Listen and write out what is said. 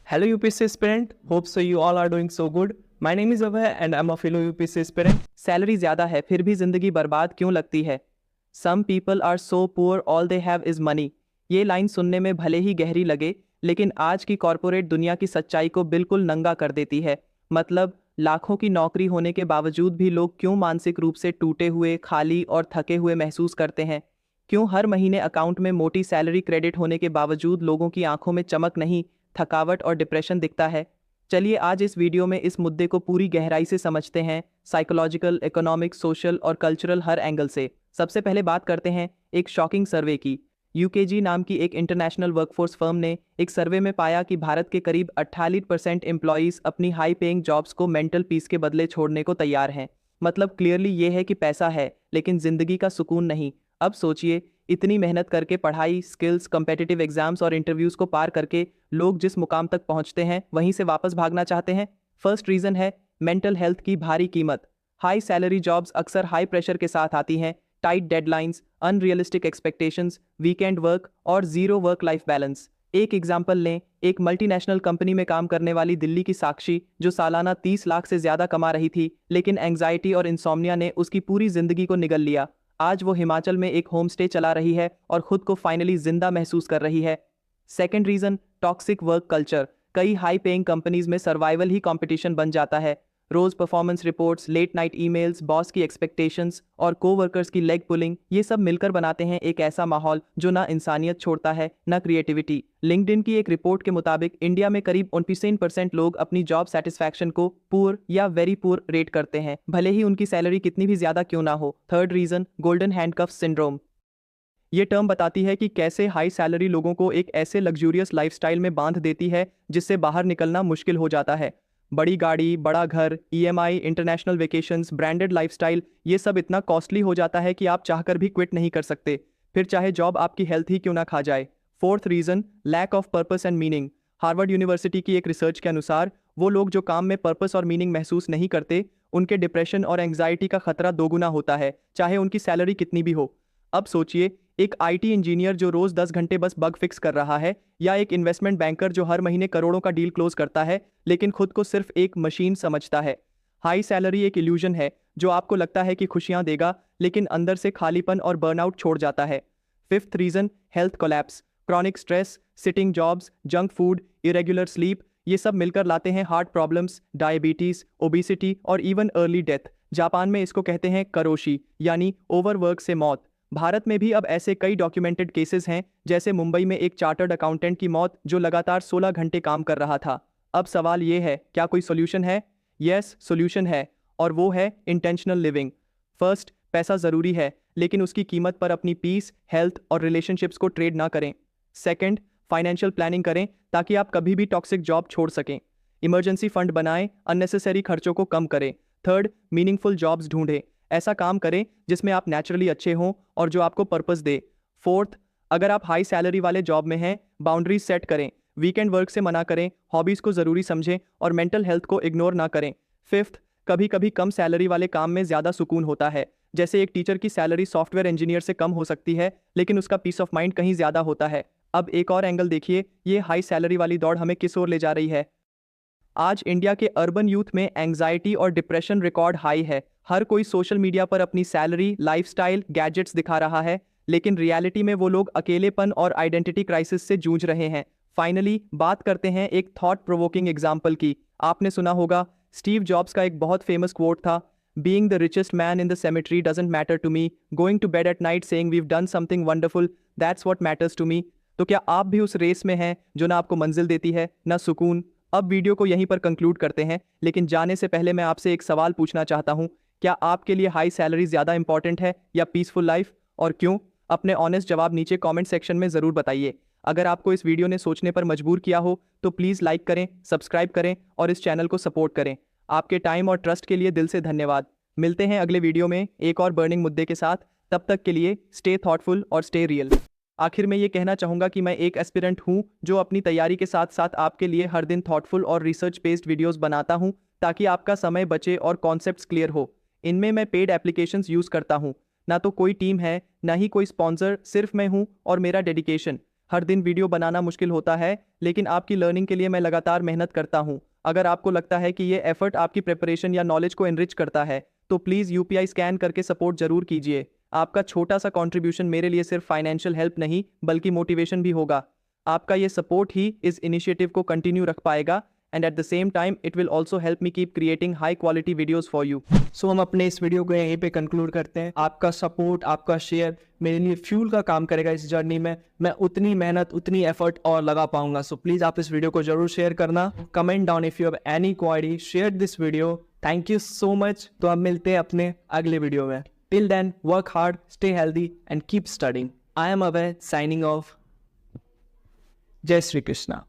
Hello UPSC aspirant, hope so you all are doing so good. My name is Abhay and I'm a fellow UPSC aspirant. Salary ज़्यादा है फिर भी ज़िंदगी बर्बाद क्यों लगती है? Some people are so poor all they have is money. ये लाइन सुनने में भले ही गहरी लगे, लेकिन आज की कॉरपोरेट दुनिया की सच्चाई को बिल्कुल नंगा कर देती है। मतलब लाखों की नौकरी होने के बावजूद भी लोग क्यों मानसिक रूप से टूटे हुए, खाली और थके हुए महसूस करते हैं? क्यों हर महीने अकाउंट में मोटी सैलरी क्रेडिट होने के बावजूद लोगों की आंखों में चमक नहीं, थकावट और डिप्रेशन दिखता है? चलिए आज इस वीडियो में इस मुद्दे को पूरी गहराई से समझते हैं, साइकोलॉजिकल, इकोनॉमिक, सोशल और कल्चरल हर एंगल से। सबसे पहले बात करते हैं एक शॉकिंग सर्वे की। यूकेजी नाम की एक इंटरनेशनल वर्कफोर्स फर्म ने एक सर्वे में पाया कि भारत के करीब 48% एम्प्लॉयज़ अपनी हाई पेइंग जॉब्स को मेंटल पीस के बदले छोड़ने को तैयार हैं। मतलब क्लियरली ये है कि पैसा है लेकिन जिंदगी का सुकून नहीं। अब सोचिए, इतनी मेहनत करके पढ़ाई, स्किल्स, कम्पिटिटिव एग्जाम्स और इंटरव्यूज को पार करके लोग जिस मुकाम तक पहुंचते हैं वहीं से वापस भागना चाहते हैं। फर्स्ट रीजन है मेंटल हेल्थ की भारी कीमत। हाई सैलरी जॉब्स अक्सर हाई प्रेशर के साथ आती हैं, tight deadlines, unrealistic expectations, weekend work और जीरो वर्क लाइफ बैलेंस। एक एग्जाम्पल लें, एक मल्टीनेशनल कंपनी में काम करने वाली दिल्ली की साक्षी जो सालाना 30 लाख से ज्यादा कमा रही थी, लेकिन एंग्जाइटी और इंसोम्निया ने उसकी पूरी जिंदगी को निगल लिया। आज वो हिमाचल में एक होम स्टे चला रही है और खुद को फाइनली जिंदा महसूस कर रही है। Second reason toxic work culture. कई हाई पेइंग कंपनीज में सर्वाइवल ही कंपटीशन बन जाता है। रोज performance reports, late night emails, boss की एक्सपेक्टेशंस और कोवर्कर्स की लेग पुलिंग, ये सब मिलकर बनाते हैं एक ऐसा माहौल जो ना इंसानियत छोड़ता है ना क्रिएटिविटी। लिंक्डइन की एक रिपोर्ट के मुताबिक इंडिया में करीब 29% लोग अपनी जॉब सेटिस्फैक्शन को पुअर या वेरी पुअर रेट करते हैं, भले ही उनकी सैलरी कितनी भी ज्यादा क्यों ना हो। Third reason golden handcuff syndrome. ये टर्म बताती है कि कैसे हाई सैलरी लोगों को एक ऐसे लग्जूरियस लाइफस्टाइल में बांध देती है जिससे बाहर निकलना मुश्किल हो जाता है। बड़ी गाड़ी, बड़ा घर, EMI, international vacations, branded lifestyle, ये सब इतना कॉस्टली हो जाता है कि आप चाहकर भी क्विट नहीं कर सकते, फिर चाहे जॉब आपकी हेल्थ ही क्यों ना खा जाए। Fourth reason lack of purpose and meaning. Harvard University की एक रिसर्च के अनुसार वो लोग जो काम में पर्पस और मीनिंग महसूस नहीं करते, उनके डिप्रेशन और एंग्जाइटी का खतरा दोगुना होता है, चाहे उनकी सैलरी कितनी भी हो। अब सोचिए, एक आईटी इंजीनियर जो रोज 10 घंटे बस बग फिक्स कर रहा है, या एक इन्वेस्टमेंट बैंकर जो हर महीने करोड़ों का डील क्लोज करता है लेकिन खुद को सिर्फ एक मशीन समझता है। हाई सैलरी एक इल्यूजन है जो आपको लगता है कि खुशियां देगा, लेकिन अंदर से खालीपन और बर्नआउट छोड़ जाता है। Fifth reason health collapse. Chronic stress, sitting jobs, junk food, irregular sleep, ये सब मिलकर लाते हैं हार्ट प्रॉब्लम्स, डायबिटीज, ओबिसिटी और इवन अर्ली डेथ। जापान में इसको कहते हैं करोशी, यानी ओवरवर्क से मौत। भारत में भी अब ऐसे कई डॉक्यूमेंटेड केसेस हैं, जैसे मुंबई में एक चार्टर्ड अकाउंटेंट की मौत जो लगातार 16 घंटे काम कर रहा था। अब सवाल ये है, क्या कोई सोल्यूशन है? यस, सोल्यूशन है, और वो है इंटेंशनल लिविंग। फर्स्ट, पैसा ज़रूरी है, लेकिन उसकी कीमत पर अपनी पीस, हेल्थ और रिलेशनशिप्स को ट्रेड ना करें। सेकेंड, फाइनेंशियल प्लानिंग करें ताकि आप कभी भी टॉक्सिक जॉब छोड़ सकें। इमरजेंसी फंड बनाएं, अननेसेसरी खर्चों को कम करें। थर्ड, मीनिंगफुल जॉब्स ढूंढें, ऐसा काम करें जिसमें आप नेचुरली अच्छे हों और जो आपको पर्पस दे। फोर्थ, अगर आप हाई सैलरी वाले जॉब में हैं, बाउंड्रीज सेट करें, वीकेंड वर्क से मना करें, हॉबीज को जरूरी समझें और मेंटल हेल्थ को इग्नोर ना करें। फिफ्थ, कभी कभी कम सैलरी वाले काम में ज्यादा सुकून होता है। जैसे एक टीचर की सैलरी सॉफ्टवेयर इंजीनियर से कम हो सकती है, लेकिन उसका पीस ऑफ माइंड कहीं ज्यादा होता है। अब एक और एंगल देखिए, ये हाई सैलरी वाली दौड़ हमें किस ओर ले जा रही है। आज इंडिया के अर्बन यूथ में एंग्जाइटी और डिप्रेशन रिकॉर्ड हाई है। हर कोई सोशल मीडिया पर अपनी सैलरी, लाइफस्टाइल, गैजेट्स दिखा रहा है, लेकिन रियलिटी में वो लोग अकेलेपन और आइडेंटिटी क्राइसिस से जूझ रहे हैं। फाइनली बात करते हैं एक थॉट प्रोवोकिंग एग्जाम्पल की। आपने सुना होगा, स्टीव जॉब्स का एक बहुत फेमस कोट था, being the richest man in the cemetery doesn't matter to me, going to bed at night saying we've done something wonderful, that's what matters to me. तो क्या आप भी उस रेस में हैं जो ना आपको मंजिल देती है ना सुकून? अब वीडियो को यहीं पर कंक्लूड करते हैं, लेकिन जाने से पहले मैं आपसे एक सवाल पूछना चाहता हूं, क्या आपके लिए हाई सैलरी ज्यादा इंपॉर्टेंट है या पीसफुल लाइफ, और क्यों? अपने ऑनेस्ट जवाब नीचे कमेंट सेक्शन में जरूर बताइए। अगर आपको इस वीडियो ने सोचने पर मजबूर किया हो तो प्लीज लाइक करें, सब्सक्राइब करें और इस चैनल को सपोर्ट करें। आपके टाइम और ट्रस्ट के लिए दिल से धन्यवाद। मिलते हैं अगले वीडियो में एक और बर्निंग मुद्दे के साथ। तब तक के लिए स्टे थॉटफुल और स्टे रियल। आखिर में ये कहना चाहूँगा कि मैं एक एस्पिरेंट हूँ जो अपनी तैयारी के साथ साथ आपके लिए हर दिन थॉटफुल और रिसर्च बेस्ड वीडियोस बनाता हूँ, ताकि आपका समय बचे और कॉन्सेप्ट्स क्लियर हो। इनमें मैं पेड एप्लीकेशंस यूज़ करता हूँ, ना तो कोई टीम है, ना ही कोई स्पॉन्सर, सिर्फ मैं हूँ और मेरा डेडिकेशन। हर दिन वीडियो बनाना मुश्किल होता है, लेकिन आपकी लर्निंग के लिए मैं लगातार मेहनत करता हूँ। अगर आपको लगता है कि ये एफर्ट आपकी प्रिपरेशन या नॉलेज को एनरिच करता है, तो प्लीज़ यूपीआई स्कैन करके सपोर्ट जरूर कीजिए। आपका छोटा सा कंट्रीब्यूशन मेरे लिए सिर्फ फाइनेंशियल हेल्प नहीं बल्कि मोटिवेशन भी होगा। आपका ये सपोर्ट ही इस इनिशिएटिव को कंटिन्यू रख पाएगा, and at the same time it will also help me keep creating high quality videos for you. So हम अपने इस वीडियो को यहीं पे कंक्लूड करते हैं। आपका सपोर्ट, आपका शेयर मेरे लिए फ्यूल का काम करेगा इस जर्नी में। मैं उतनी मेहनत, उतनी एफर्ट और लगा पाऊंगा। सो प्लीज़ आप इस वीडियो को जरूर शेयर करना। Comment down if you have any query, share this video. Thank you so much. तो अब मिलते हैं अपने अगले वीडियो में। Till then, work hard, stay healthy and keep studying. I am Abhay, signing off. जय श्री कृष्णा।